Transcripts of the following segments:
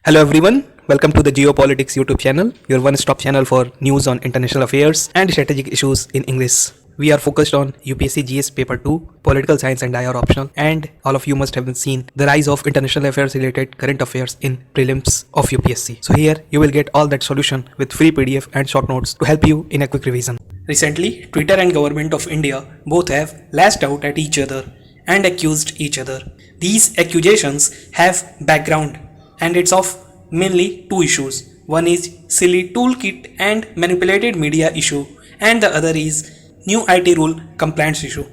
Hello everyone, welcome to the Geopolitics YouTube channel, your one-stop channel for news on international affairs and strategic issues in English. We are focused on UPSC GS Paper 2, Political Science and IR optional, and all of you must have seen the rise of international affairs related current affairs in prelims of UPSC. So here you will get all that solution with free PDF and short notes to help you in a quick revision. Recently, Twitter and Government of India both have lashed out at each other and accused each other. These accusations have background and it's of mainly two issues. One is silly toolkit and manipulated media issue, and the other is new IT rule compliance issue,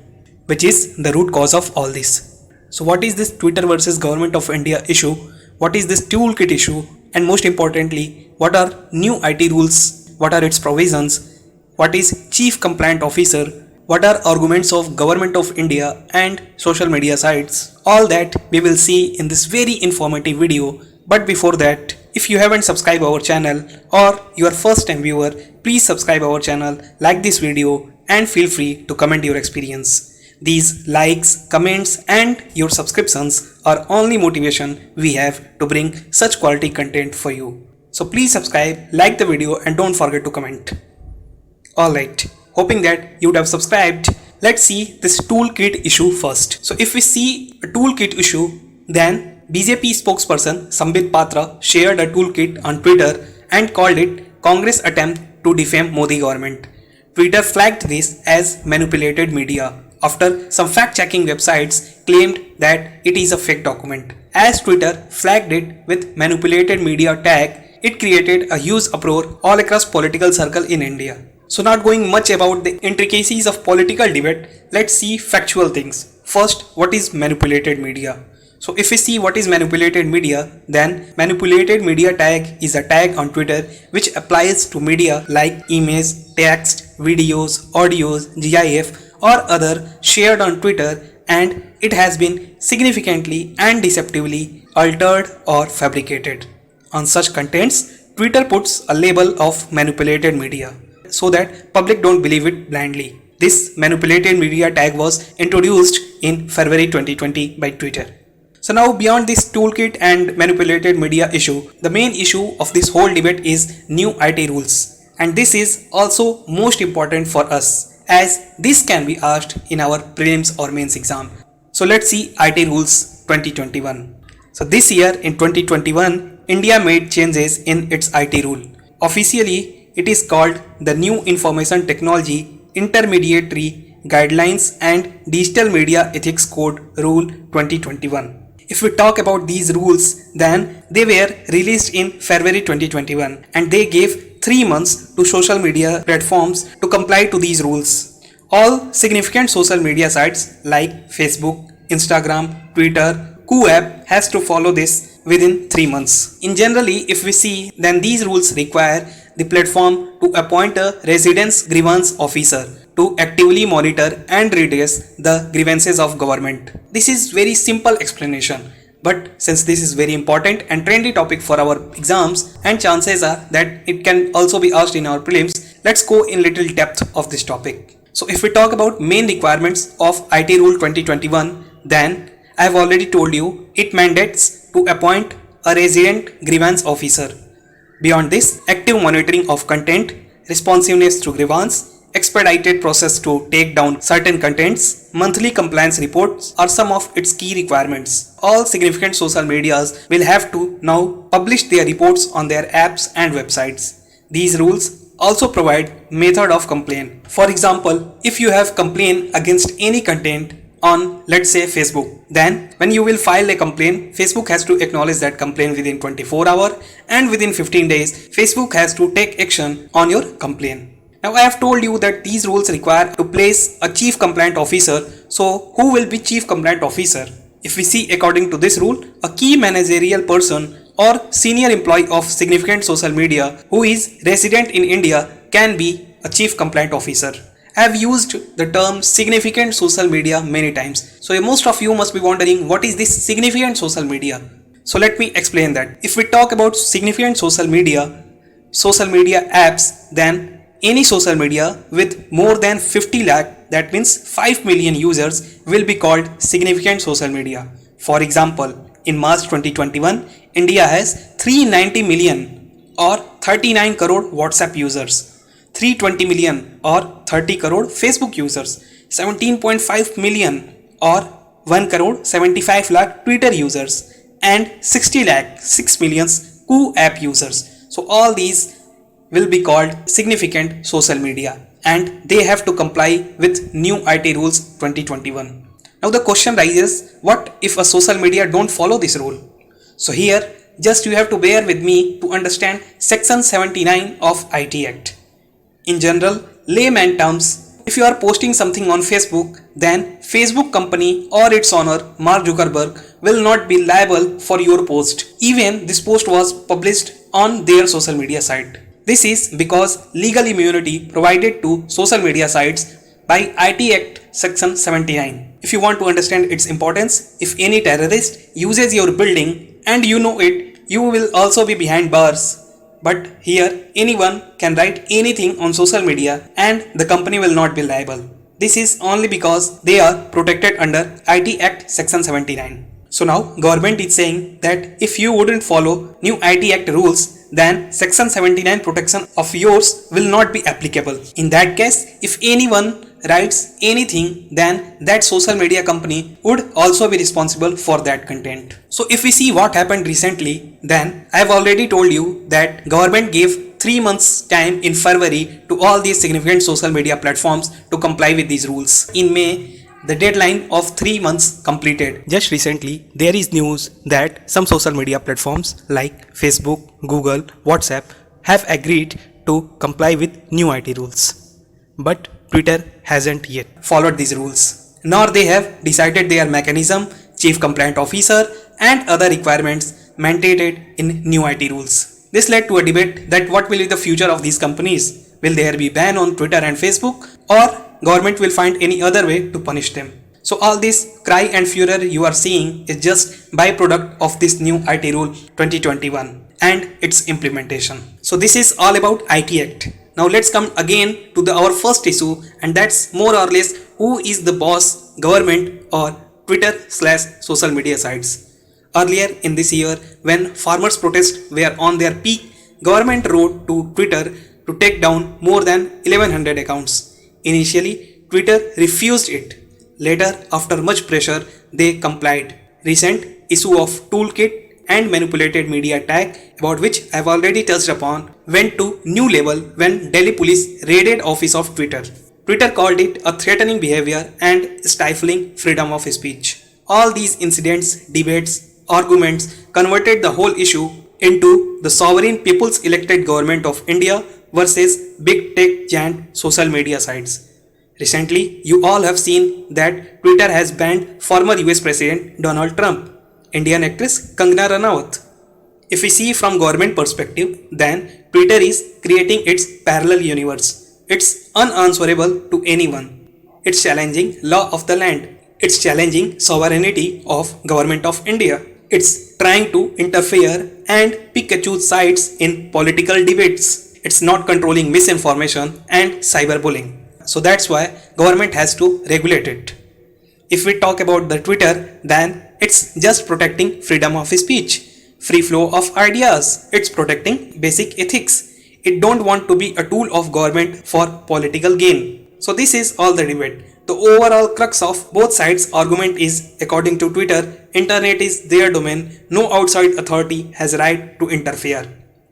which is the root cause of all this. So what is this Twitter versus Government of India issue? What is this toolkit issue? And most importantly, what are new IT rules? What are its provisions? What is Chief Compliant Officer? What are arguments of Government of India and social media sites? All that we will see in this very informative video. But before that, if you haven't subscribed our channel or you are first time viewer, please subscribe our channel, like this video and feel free to comment your experience. These likes, comments and your subscriptions are only motivation we have to bring such quality content for you. So please subscribe, like the video and don't forget to comment. Alright, hoping that you would have subscribed. Let's see this toolkit issue first. So if we see a toolkit issue, then BJP spokesperson Sambit Patra shared a toolkit on Twitter and called it Congress attempt to defame Modi government. Twitter flagged this as manipulated media after some fact-checking websites claimed that it is a fake document. As Twitter flagged it with manipulated media tag, it created a huge uproar all across political circle in India. So not going much about the intricacies of political debate, let's see factual things. First, what is manipulated media? So if we see what is manipulated media, then manipulated media tag is a tag on Twitter which applies to media like image, text, videos, audios, GIF or other shared on Twitter, and it has been significantly and deceptively altered or fabricated. On such contents, Twitter puts a label of manipulated media so that public don't believe it blindly. This manipulated media tag was introduced in February 2020 by Twitter. So now beyond this toolkit and manipulated media issue, the main issue of this whole debate is new IT rules. And this is also most important for us as this can be asked in our prelims or mains exam. So let's see IT rules 2021. So this year in 2021, India made changes in its IT rule. Officially, it is called the New Information Technology Intermediary Guidelines and Digital Media Ethics Code Rule 2021. If we talk about these rules, then they were released in February 2021 and they gave 3 months to social media platforms to comply to these rules. All significant social media sites like Facebook, Instagram, Twitter, QApp has to follow this within 3 months. In generally, if we see, then these rules require the platform to appoint a residence grievance officer to actively monitor and redress the grievances of government. This is very simple explanation, but since this is very important and trendy topic for our exams and chances are that it can also be asked in our prelims, let's go in little depth of this topic. So if we talk about main requirements of IT Rule 2021, then I have already told you it mandates to appoint a resident grievance officer. Beyond this, active monitoring of content, responsiveness to grievance, expedited process to take down certain contents, monthly compliance reports are some of its key requirements. All significant social medias will have to now publish their reports on their apps and websites. These rules also provide method of complaint. For example, if you have complaint against any content on, let's say, Facebook, then when you will file a complaint, Facebook has to acknowledge that complaint within 24 hours and within 15 days, Facebook has to take action on your complaint. Now I have told you that these rules require to place a chief compliant officer. So who will be chief compliant officer? If we see according to this rule, a key managerial person or senior employee of significant social media who is resident in India can be a chief compliant officer. I have used the term significant social media many times. So most of you must be wondering what is this significant social media? So let me explain that. If we talk about significant social media apps, then any social media with more than 50 lakh, that means 5 million users, will be called significant social media. For example, in March 2021, India has 390 million or 39 crore WhatsApp users, 320 million or 30 crore Facebook users, 17.5 million or 1 crore 75 lakh Twitter users, and 60 lakh 6 million Koo app users. So all these will be called significant social media, and they have to comply with new IT rules 2021. Now the question rises, what if a social media don't follow this rule? So here just you have to bear with me to understand section 79 of IT Act. In general layman terms, if you are posting something on Facebook, then Facebook company or its owner Mark Zuckerberg will not be liable for your post, even this post was published on their social media site. This is because legal immunity provided to social media sites by IT Act section 79. If you want to understand its importance, if any terrorist uses your building and you know it, you will also be behind bars. But here anyone can write anything on social media and the company will not be liable. This is only because they are protected under IT Act section 79. So now government is saying that if you wouldn't follow new IT Act rules, then section 79 protection of yours will not be applicable. In that case, if anyone writes anything, then that social media company would also be responsible for that content. So if we see what happened recently, then I have already told you that government gave 3 months time in February to all these significant social media platforms to comply with these rules. In May, the deadline of 3 months completed. Just recently, there is news that some social media platforms like Facebook, Google, WhatsApp have agreed to comply with new IT rules. But Twitter hasn't yet followed these rules, nor they have decided their mechanism, chief compliant officer, and other requirements mandated in new IT rules. This led to a debate that what will be the future of these companies. Will there be ban on Twitter and Facebook, or government will find any other way to punish them? So all this cry and furor you are seeing is just byproduct of this new IT rule 2021 and its implementation. So this is all about IT Act. Now let's come again to our first issue, and that's more or less who is the boss, government or Twitter/social media sites. Earlier in this year, when farmers' protests were on their peak, government wrote to Twitter to take down more than 1100 accounts. Initially, Twitter refused it. Later, after much pressure, they complied. Recent issue of Toolkit and manipulated media tag, about which I have already touched upon, went to new level when Delhi police raided office of Twitter. Twitter called it a threatening behavior and stifling freedom of speech. All these incidents, debates, arguments converted the whole issue into the sovereign people's elected government of India versus big tech giant social media sites. Recently, you all have seen that Twitter has banned former US President Donald Trump, Indian actress Kangana Ranaut. If we see from government perspective, then Twitter is creating its parallel universe. It's unanswerable to anyone. It's challenging law of the land. It's challenging sovereignty of government of India. It's trying to interfere and pick and choose sides in political debates. It's not controlling misinformation and cyberbullying. So that's why government has to regulate it. If we talk about the Twitter, then it's just protecting freedom of speech, free flow of ideas. It's protecting basic ethics. It don't want to be a tool of government for political gain. So this is all the debate. The overall crux of both sides' argument is, according to Twitter, internet is their domain, no outside authority has right to interfere.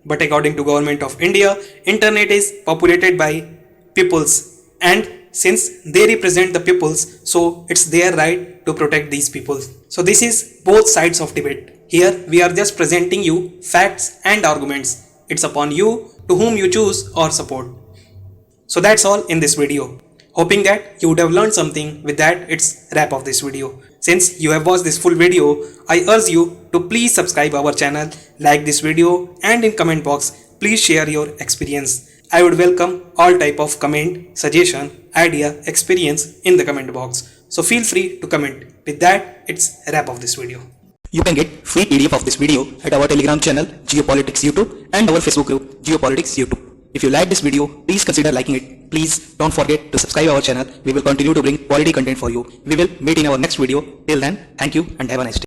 But according to Government of India, internet is populated by peoples, and since they represent the peoples, so it's their right to protect these people. So this is both sides of debate. Here we are just presenting you facts and arguments. It's upon you to whom you choose or support. So that's all in this video. Hoping that you would have learned something. With that, it's wrap of this video. Since you have watched this full video, I urge you to please subscribe our channel, like this video, and in comment box, please share your experience. I would welcome all type of comment, suggestion, idea, experience in the comment box. So feel free to comment. With that, it's wrap of this video. You can get free PDF of this video at our Telegram channel Geopolitics YouTube and our Facebook group Geopolitics YouTube. If you like this video, please consider liking it. Please don't forget to subscribe our channel. We will continue to bring quality content for you. We will meet in our next video. Till then, thank you and have a nice day.